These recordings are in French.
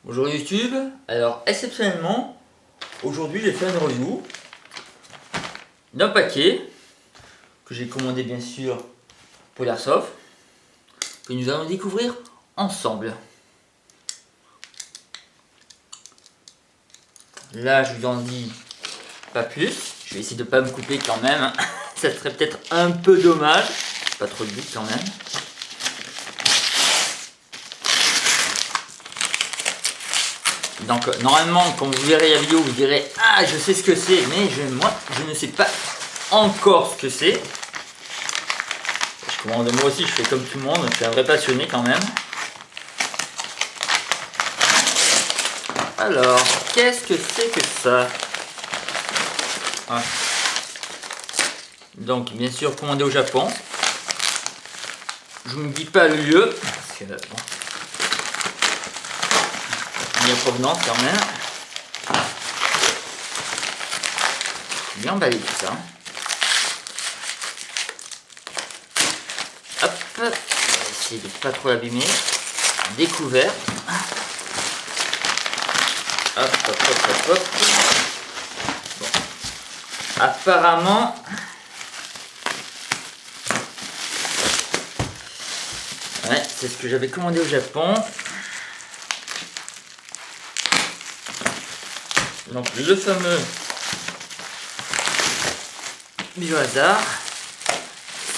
Bonjour YouTube, alors exceptionnellement, aujourd'hui j'ai fait une review d'un paquet que j'ai commandé bien sûr pour l'Airsoft, que nous allons découvrir ensemble. Là je vous en dis pas plus, je vais essayer de pas me couper quand même, ça serait peut-être un peu dommage, pas trop de but quand même. Donc normalement quand vous verrez la vidéo vous direz ah je sais ce que c'est, mais moi je ne sais pas encore ce que c'est. Je commande moi aussi, je fais comme tout le monde, je suis un vrai passionné quand même. Alors qu'est-ce que c'est que ça? Donc bien sûr commandé au Japon. Je ne dis pas le lieu parce que bon, il y a provenance quand même. Bien emballé tout ça. Hop, on va essayer de pas trop l'abîmer. Découvert. Hop, hop, hop, hop, hop. Bon. Apparemment, ouais, c'est ce que j'avais commandé au Japon. Donc le fameux Biohazard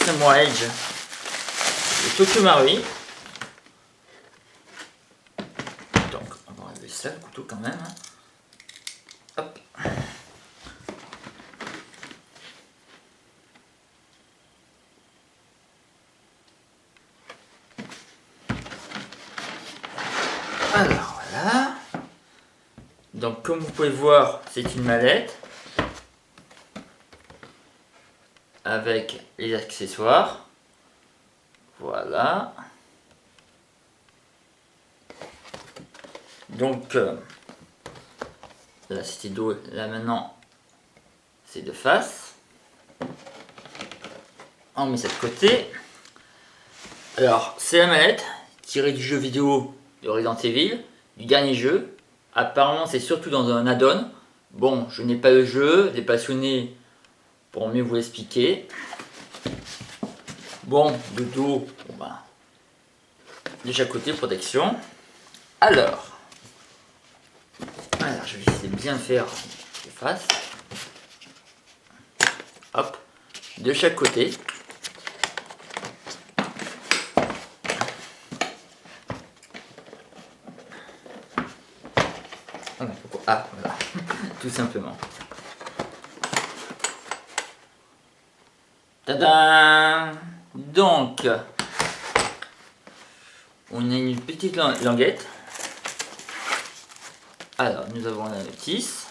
Samurai Edge de Tokyo Marui. Donc on va enlever ça, le couteau quand même. Hop. Alors voilà. Donc comme vous pouvez voir, c'est une mallette avec les accessoires. Voilà. Donc là c'était dos, là maintenant c'est de face. On met ça de côté. Alors c'est la mallette tirée du jeu vidéo de Resident Evil, du dernier jeu. Apparemment c'est surtout dans un add-on. Bon, je n'ai pas le jeu, les passionnés pourront mieux vous l'expliquer. Bon, le dos, bon ben, déjà côté protection. Alors je vais essayer de bien faire de face. Hop, de chaque côté. Ah, voilà, tout simplement. Tadam! Donc, on a une petite languette. Alors, nous avons la notice.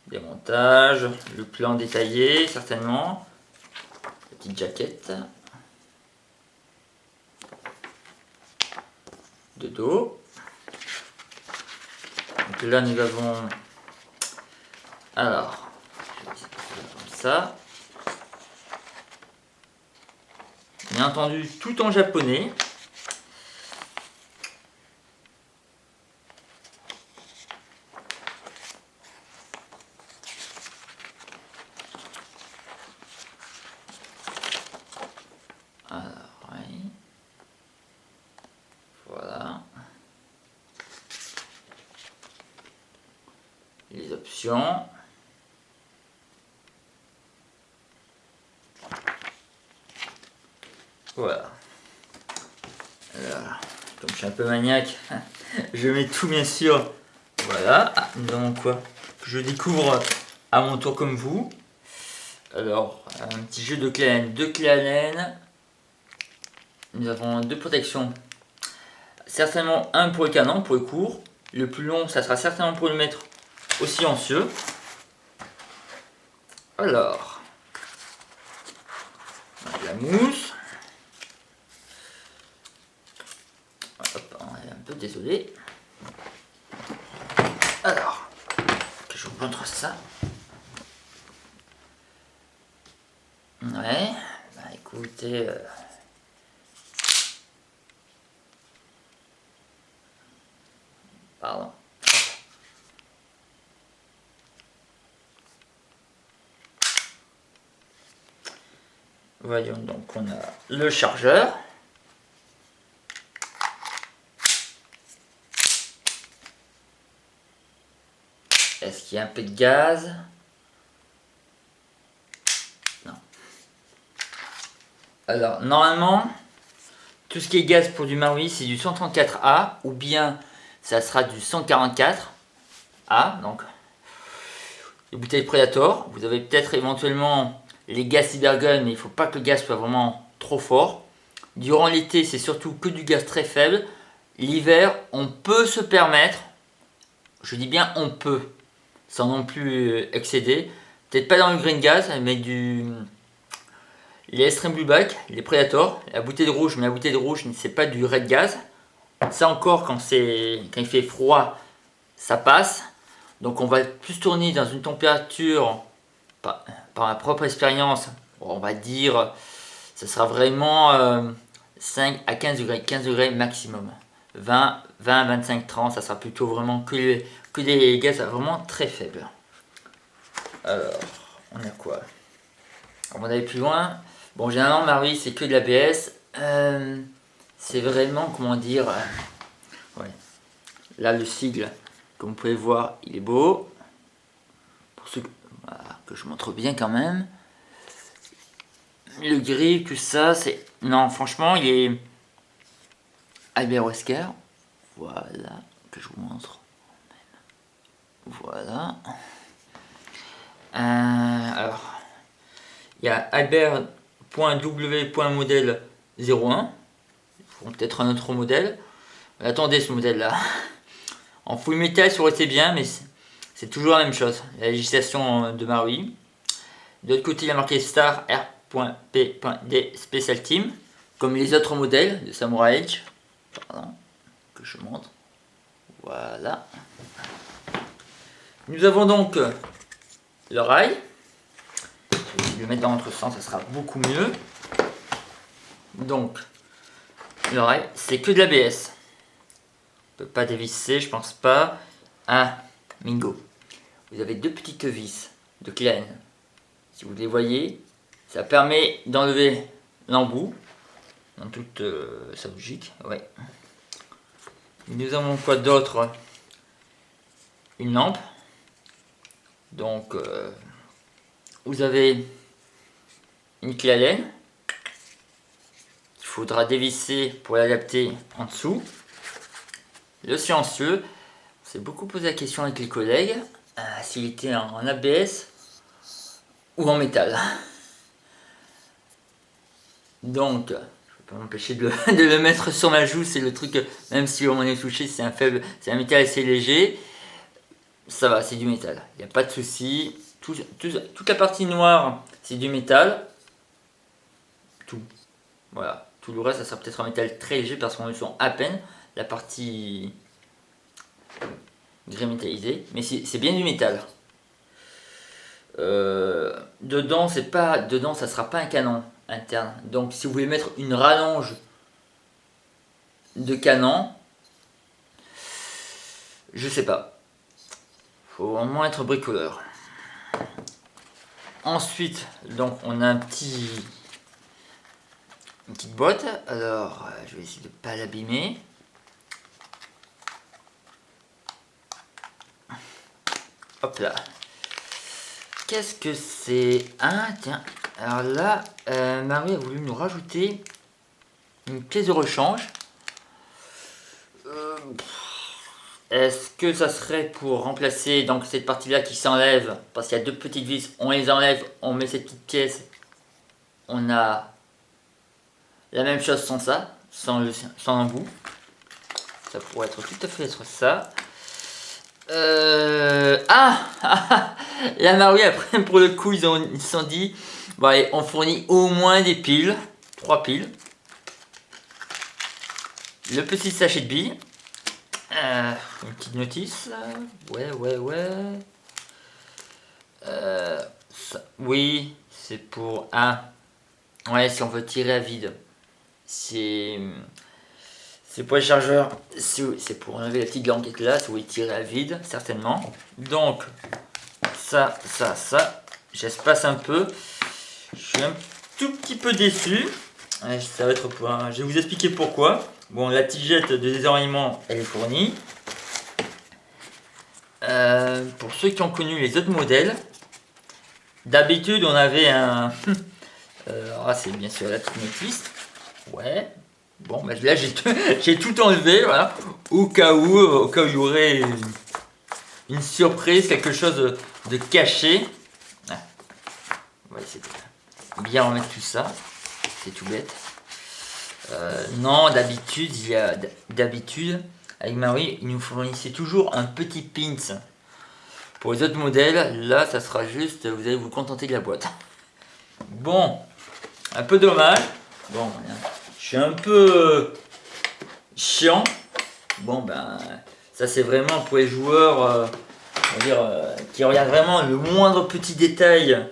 Démontage, le plan détaillé, certainement. La petite jaquette. De dos. Donc là, nous avons... Alors, je vais essayer de faire comme ça. Bien entendu, tout en japonais. Alors, oui. Voilà. Les options. Voilà. Alors, comme je suis un peu maniaque, je mets tout bien sûr. Voilà. Ah, nous avons quoi? Je découvre à mon tour comme vous. Alors, un petit jeu de clés à laine. 2 clés à laine. Nous avons 2 protections. Certainement un pour le canon, pour le court. Le plus long, ça sera certainement pour le mettre au silencieux. Alors, la mousse. Hop, on est un peu désolé. Alors, que je vous montre ça. Ouais, bah écoutez, Pardon. Voyons, donc on a le chargeur. Est-ce qu'il y a un peu de gaz? Non. Alors, normalement, tout ce qui est gaz pour du Marui, c'est du 134A, ou bien ça sera du 144A, donc les bouteilles Predator. Vous avez peut-être éventuellement les gaz Cybergun, mais il ne faut pas que le gaz soit vraiment trop fort. Durant l'été, c'est surtout que du gaz très faible. L'hiver, on peut se permettre, je dis bien on peut, sans non plus excéder, peut-être pas dans le green gas, mais les Extreme Blue Back, les Predator, la bouteille de rouge, mais la bouteille de rouge, c'est pas du red gas. Ça encore, quand il fait froid, ça passe. Donc on va plus tourner dans une température, par ma propre expérience, on va dire, ce sera vraiment 5 à 15 degrés, 15 degrés maximum. 20, 25, 30, ça sera plutôt vraiment que des gaz vraiment très faibles. Alors, on a quoi? On va aller plus loin. Bon, généralement, Marui, c'est que de l'ABS. C'est vraiment, comment dire... ouais. Là, le sigle, comme vous pouvez voir, il est beau. Pour ceux voilà, que je montre bien quand même. Le gris, tout ça, c'est... Non, franchement, il est... Albert Wesker. Voilà, que je vous montre. Voilà. Alors, il y a Albert.w.modèle 01. Il faut peut-être un autre modèle. Attendez ce modèle-là. En full metal, ça aurait été bien, mais c'est toujours la même chose. La législation de Marui. De l'autre côté, il y a marqué Star R.P.D Special Team, comme les autres modèles de Samurai Edge. Pardon, que je montre. Voilà. Nous avons donc le rail. Je vais le mettre dans l'autre sens, ça sera beaucoup mieux. Donc, le rail, c'est que de l'ABS. On ne peut pas dévisser, je pense pas. Ah, Mingo. Vous avez deux petites vis de Klein. Si vous les voyez, ça permet d'enlever l'embout dans toute sa logique. Ouais. Nous avons quoi d'autre? Une lampe. Donc, vous avez une clé Allen qu'il faudra dévisser pour l'adapter en dessous. Le silencieux, on s'est beaucoup posé la question avec les collègues s'il était en ABS ou en métal. Donc, je ne peux pas m'empêcher de le mettre sur ma joue, c'est le truc, même si on est touché, c'est un métal assez léger. Ça va, c'est du métal, il n'y a pas de souci. Toute la partie noire, c'est du métal. Tout. Voilà. Tout le reste, ça sera peut-être un métal très léger parce qu'on le sent à peine. La partie gris métallisé, mais c'est bien du métal. Dedans, ça sera pas un canon interne. Donc, si vous voulez mettre une rallonge de canon, je sais pas. Faut au moins être bricoleur. Ensuite, donc, on a une petite boîte. Alors, je vais essayer de pas l'abîmer. Hop là. Qu'est-ce que c'est? Ah, tiens. Alors là, Marie a voulu nous rajouter une pièce de rechange. Est-ce que ça serait pour remplacer donc cette partie-là qui s'enlève? Parce qu'il y a deux petites vis, on les enlève, on met cette petite pièce. On a la même chose sans ça, sans l'embout. Ça pourrait être tout à fait être ça. La Marie après pour le coup ils se sont dit bon allez, on fournit au moins des piles, 3 piles, le petit sachet de billes, une petite notice, ouais oui c'est pour ouais si on veut tirer à vide, c'est C'est pour les chargeurs, c'est pour enlever la petite languette là, si vous voulez tirer à vide, certainement. Donc, ça, j'espace un peu. Je suis un tout petit peu déçu. Ça va être pour je vais vous expliquer pourquoi. Bon, la tigette de désenrayement, elle est fournie. Pour ceux qui ont connu les autres modèles, d'habitude on avait un... c'est bien sûr la Trinitis. Ouais. Bon, bah, là j'ai tout enlevé, voilà. Au cas où il y aurait une surprise, quelque chose de caché. On va essayer de bien remettre tout ça. C'est tout bête. Non, d'habitude, avec Marie, il nous fournissait toujours un petit pins. Pour les autres modèles, là, ça sera juste, vous allez vous contenter de la boîte. Bon, un peu dommage. Bon, je suis un peu chiant. Bon, ben, ça c'est vraiment pour les joueurs, on va dire, qui regardent vraiment le moindre petit détail.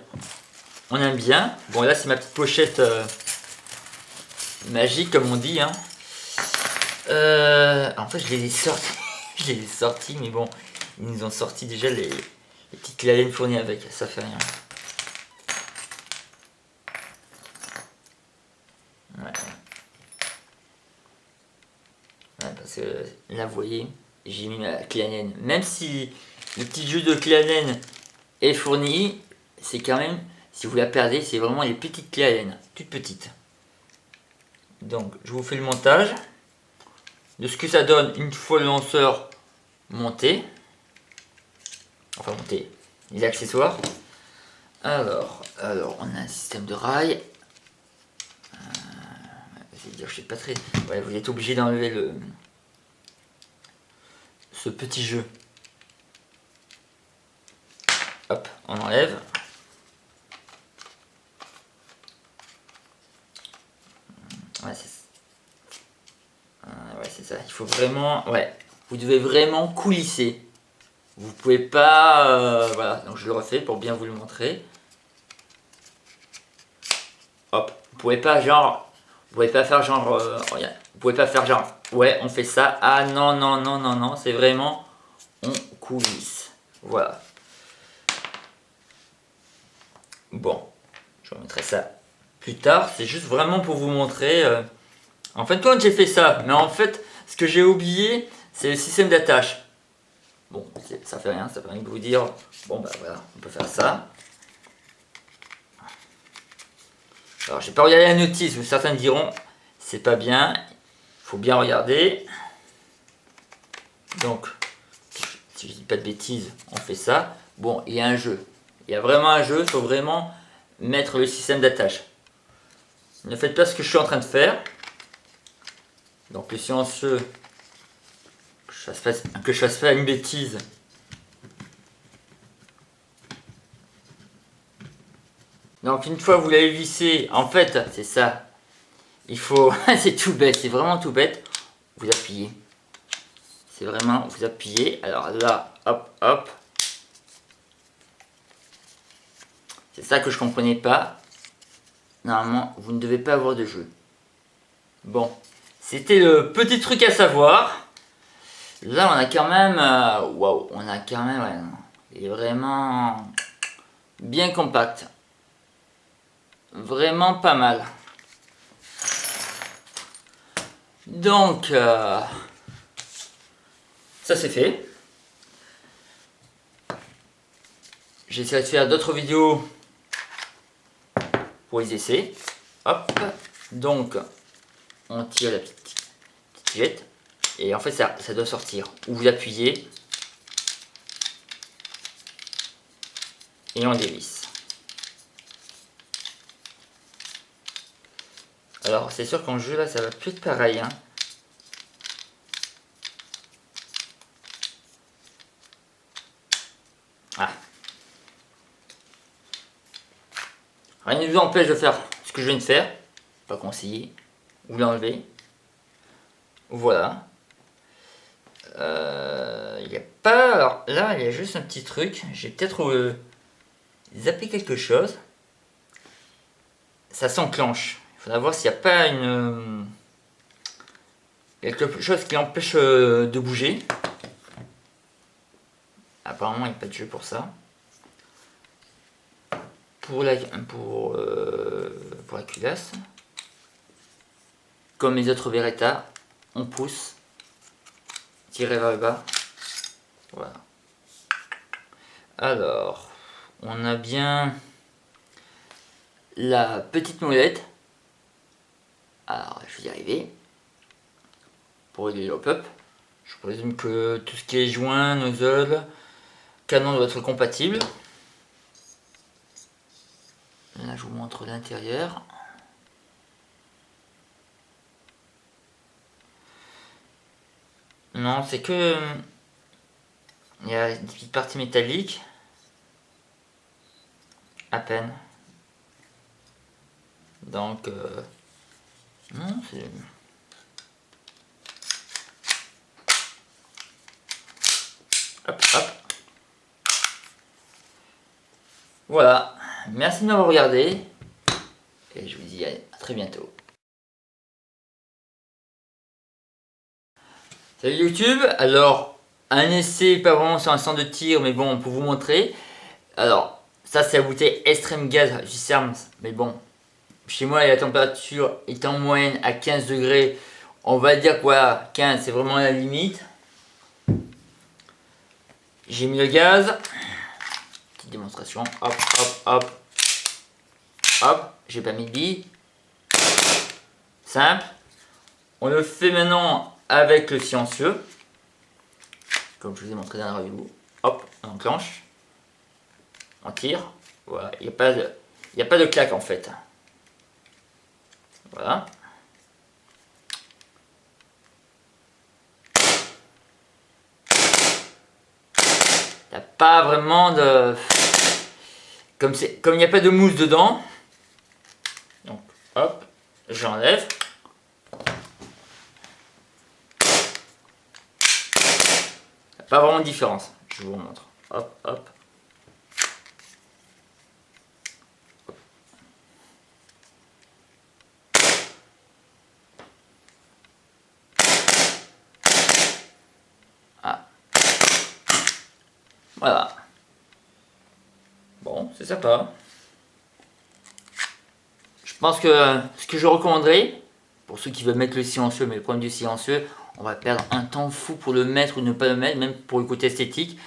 On aime bien. Bon, là, c'est ma petite pochette magique, comme on dit. Hein. En fait, je les ai sortis. Je les ai sortis, mais bon, ils nous ont sorti déjà les petites clés fournies avec. Ça fait rien. Ouais. Ouais, parce que là, vous voyez, j'ai mis ma clé ANN. Même si le petit jeu de clé ANN est fourni, c'est quand même, si vous la perdez, c'est vraiment les petites clés ANN, toutes petites. Donc, je vous fais le montage de ce que ça donne une fois le lanceur monté. Enfin, monté, les accessoires. Alors, on a un système de rail. C'est-à-dire, je sais pas très... Ouais, vous êtes obligé d'enlever ce petit jeu. Hop, on enlève. Ouais, c'est ça. Il faut vraiment... Ouais, vous devez vraiment coulisser. Vous pouvez pas... voilà, donc je le refais pour bien vous le montrer. Hop, vous pouvez pas genre... Vous pouvez pas faire genre... regarde, vous pouvez pas faire genre... Ouais, on fait ça. Ah non, non, non, non, non. C'est vraiment... On coulisse. Voilà. Bon, je remettrai ça plus tard. C'est juste vraiment pour vous montrer... En fait, quand j'ai fait ça, mais en fait, ce que j'ai oublié, c'est le système d'attache. Bon, ça fait rien, ça permet de vous dire, bon bah voilà, on peut faire ça. Alors, j'ai pas regardé la notice, où certains diront, c'est pas bien, il faut bien regarder. Donc, si je dis pas de bêtises, on fait ça. Bon, il y a un jeu. Il y a vraiment un jeu, il faut vraiment mettre le système d'attache. Ne faites pas ce que je suis en train de faire. Donc, le silencieux, que je fasse pas une bêtise. Donc une fois que vous l'avez vissé, en fait c'est ça, il faut, c'est tout bête, c'est vraiment tout bête, vous appuyez, c'est vraiment, vous appuyez, alors là, hop, hop, c'est ça que je comprenais pas, normalement vous ne devez pas avoir de jeu. Bon, c'était le petit truc à savoir, là on a quand même, waouh, on a quand même, ouais, il est vraiment bien compact. Vraiment pas mal. Donc, ça c'est fait. J'essaie de faire d'autres vidéos pour les essais. Hop. Donc, on tire la petite jette. Et en fait, ça doit sortir. Ou vous appuyez. Et on dévisse. Alors, c'est sûr qu'en jeu, là, ça va plus être pareil. Hein. Ah. Rien ne vous empêche de faire ce que je viens de faire. Pas conseillé. Ou l'enlever. Voilà. Il n'y a pas... Alors là, il y a juste un petit truc. J'ai peut-être zappé quelque chose. Ça s'enclenche. Il faudra voir s'il n'y a pas quelque chose qui empêche de bouger. Apparemment, il n'y a pas de jeu pour ça. Pour la culasse, comme les autres Beretta, on pousse, tirer vers le bas. Voilà. Alors, on a bien la petite molette. Alors, je vais y arriver. Pour régler le hop-up. Je présume que tout ce qui est joint, nozzle, canon doit être compatible. Là, je vous montre l'intérieur. Non, c'est que il y a des petites parties métalliques. À peine. Donc, non, c'est... Hop, hop. Voilà. Merci de m'avoir regardé. Et je vous dis à très bientôt. Salut YouTube. Alors, un essai, pas vraiment sur un centre de tir, mais bon, pour vous montrer. Alors, ça c'est la bouteille Extreme Gas du CERMS. Mais bon, chez moi, la température est en moyenne à 15 degrés. On va dire que voilà, 15 c'est vraiment la limite. J'ai mis le gaz. Petite démonstration. Hop, hop, hop. Hop, j'ai pas mis de billes. Simple. On le fait maintenant avec le silencieux. Comme je vous ai montré dans la review. Hop, on enclenche. On tire. Voilà, il n'y a pas de claque en fait. Voilà. Il n'y a pas vraiment de... Comme il n'y a pas de mousse dedans. Donc, hop, j'enlève. Pas vraiment de différence, je vous montre. Hop, hop. Ah. Voilà. Bon, c'est sympa. Je pense que ce que je recommanderais, pour ceux qui veulent mettre le silencieux, mais le problème du silencieux, on va perdre un temps fou pour le mettre ou ne pas le mettre, même pour le côté esthétique.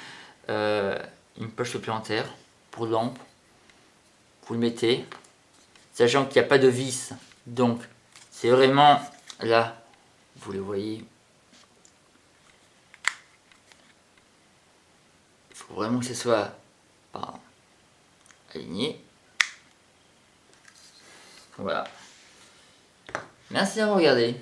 Une poche supplémentaire pour lampe. Vous le mettez, sachant qu'il n'y a pas de vis. Donc, c'est vraiment là, vous le voyez. Il faut vraiment que ce soit aligné. Voilà. Merci d'avoir regardé.